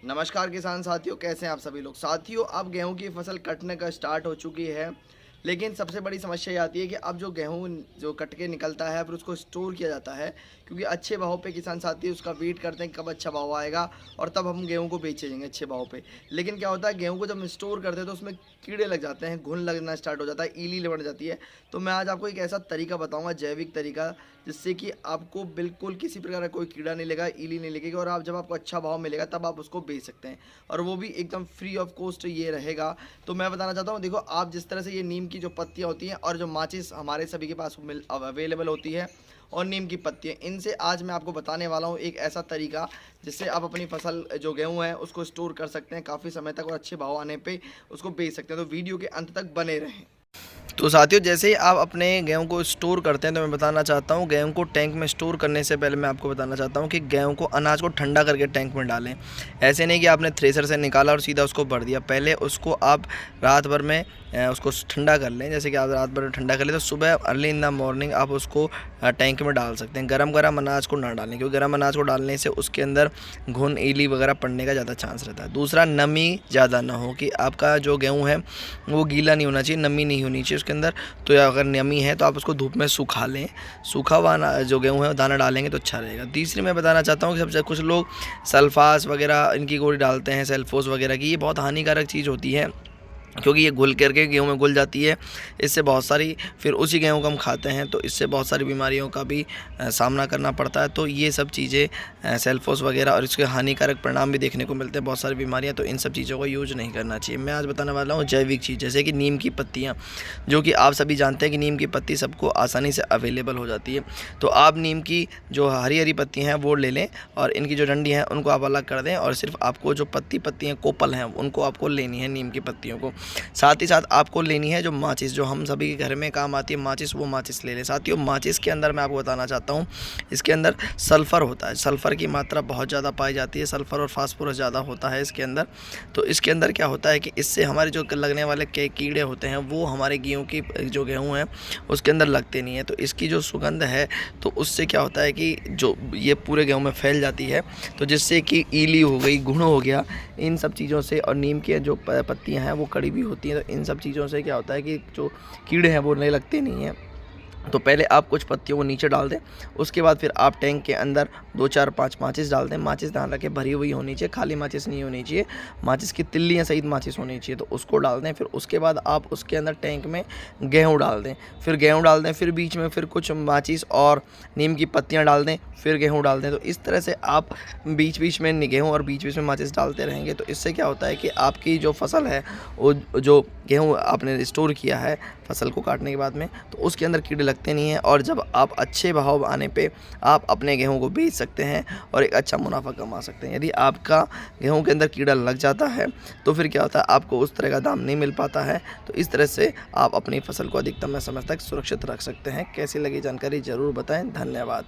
नमस्कार किसान साथियों, कैसे हैं आप सभी लोग। साथियों, अब गेहूं की फसल कटने का स्टार्ट हो चुकी है, लेकिन सबसे बड़ी समस्या ये आती है कि अब जो गेहूं जो कट के निकलता है फिर उसको स्टोर किया जाता है, क्योंकि अच्छे भाव पे किसान साथी उसका वेट करते हैं कि कब अच्छा भाव आएगा और तब हम गेहूं को बेचेंगे अच्छे भाव पे। लेकिन क्या होता है, गेहूं को जब हम स्टोर करते हैं तो उसमें कीड़े लग जाते हैं, घुन लगना स्टार्ट हो जाता है, ईली बढ़ जाती है। तो मैं आज आपको एक ऐसा तरीका बताऊंगा, जैविक तरीका, जिससे कि आपको बिल्कुल किसी प्रकार का कोई कीड़ा नहीं लगेगा, ईली नहीं लगेगी, और आप जब आपको अच्छा भाव मिलेगा तब आप उसको बेच सकते हैं, और वो भी एकदम फ्री ऑफ कॉस्ट ये रहेगा। तो मैं बताना चाहता हूँ, देखो आप जिस तरह से ये नीम की जो पत्तियाँ होती हैं और जो माचिस हमारे सभी के पास अवेलेबल होती है, और नीम की पत्तियाँ, इनसे आज मैं आपको बताने वाला हूँ एक ऐसा तरीका जिससे आप अपनी फसल जो गेहूँ है उसको स्टोर कर सकते हैं काफ़ी समय तक, और अच्छे भाव आने पे उसको बेच सकते हैं। तो वीडियो के अंत तक बने रहें। तो साथियों, जैसे ही आप अपने गेहूं को स्टोर करते हैं तो मैं बताना चाहता हूं, गेहूं को टैंक में स्टोर करने से पहले मैं आपको बताना चाहता हूं कि गेहूं को, अनाज को ठंडा करके टैंक में डालें। ऐसे नहीं कि आपने थ्रेसर से निकाला और सीधा उसको भर दिया। पहले उसको आप रात भर में उसको ठंडा कर लें। जैसे कि आप रात भर में ठंडा कर लें तो सुबह अर्ली इन द मॉर्निंग आप उसको टैंक में डाल सकते हैं। गरम गरम अनाज को ना डालें, क्योंकि गरम अनाज को डालने से उसके अंदर घुन, ईली वगैरह पड़ने का ज़्यादा चांस रहता है। दूसरा, नमी ज़्यादा ना हो, कि आपका जो गेहूँ है वो गीला नहीं होना चाहिए, नमी नहीं होनी चाहिए उसके अंदर। तो अगर नमी है तो आप उसको धूप में सुखा लें। सूखा हुआ जो गेहूँ है दाना डालेंगे तो अच्छा रहेगा। तीसरी मैं बताना चाहता हूँ कि सबसे कुछ लोग सल्फास वगैरह इनकी गोली डालते हैं, सेल्फोस वगैरह की। ये बहुत हानिकारक चीज़ होती है, क्योंकि ये घुल करके गेहूं में घुल जाती है। इससे बहुत सारी, फिर उसी गेहूं को हम खाते हैं तो इससे बहुत सारी बीमारियों का भी सामना करना पड़ता है। तो ये सब चीज़ें, सेल्फोस वगैरह, और इसके हानिकारक परिणाम भी देखने को मिलते हैं, बहुत सारी बीमारियां। तो इन सब चीज़ों को यूज नहीं करना चाहिए। मैं आज बताने वाला हूँ जैविक चीज़, जैसे कि नीम की पत्तियाँ, जो कि आप सभी जानते हैं कि नीम की पत्ती सबको आसानी से अवेलेबल हो जाती है। तो आप नीम की जो हरी हरी पत्तियाँ हैं वो ले लें, और इनकी जो डंडी हैं उनको आप अलग कर दें, और सिर्फ आपको जो पत्तियाँ कोपल हैं उनको आपको लेनी है, नीम की पत्तियों को। साथ ही साथ आपको लेनी है जो माचिस, जो हम सभी के घर में काम आती है माचिस, वो माचिस ले लें। साथियों, माचिस के अंदर मैं आपको बताना चाहता हूँ, इसके अंदर सल्फ़र होता है। सल्फ़र की मात्रा बहुत ज़्यादा पाई जाती है, सल्फ़र और फास्फोरस ज़्यादा होता है इसके अंदर। तो इसके अंदर क्या होता है कि इससे हमारे जो लगने वाले कीड़े होते हैं वो हमारे गेहूँ की, जो गेहूँ है उसके अंदर लगते नहीं है। तो इसकी जो सुगंध है, तो उससे क्या होता है कि जो ये पूरे गेहूँ में फैल जाती है, तो जिससे कि ईली हो गई, घुन हो गया, इन सब चीज़ों से, और नीम की जो पत्तियाँ हैं वो कड़ी भी होती हैं, तो इन सब चीज़ों से क्या होता है कि जो कीड़े हैं वो नहीं लगते नहीं हैं। तो पहले आप कुछ पत्तियों को नीचे डाल दें, उसके बाद फिर आप टैंक के अंदर 2 4 5 माचिस डाल दें। माचिस ध्यान रखें भरी हुई होनी चाहिए, खाली माचिस नहीं होनी चाहिए, माचिस की तिल्लियाँ सहित माचिस होनी चाहिए। तो उसको डाल दें। फिर उसके बाद आप उसके अंदर टैंक में गेहूँ डाल दें, फिर गेहूँ डाल दें, फिर बीच में फिर कुछ माचिस और नीम की पत्तियाँ डाल दें, फिर गेहूँ डाल दें। तो इस तरह से आप बीच बीच में गेहूँ और बीच बीच में माचिस डालते रहेंगे। तो इससे क्या होता है कि आपकी जो फसल है, वो जो गेहूँ आपने स्टोर किया है फसल को काटने के बाद में, तो उसके अंदर कीड़े लगते नहीं हैं, और जब आप अच्छे भाव आने पे आप अपने गेहूं को बेच सकते हैं और एक अच्छा मुनाफा कमा सकते हैं। यदि आपका गेहूं के अंदर कीड़ा लग जाता है तो फिर क्या होता है, आपको उस तरह का दाम नहीं मिल पाता है। तो इस तरह से आप अपनी फसल को अधिकतम समय तक सुरक्षित रख सकते हैं। कैसी लगी जानकारी ज़रूर बताएं। धन्यवाद।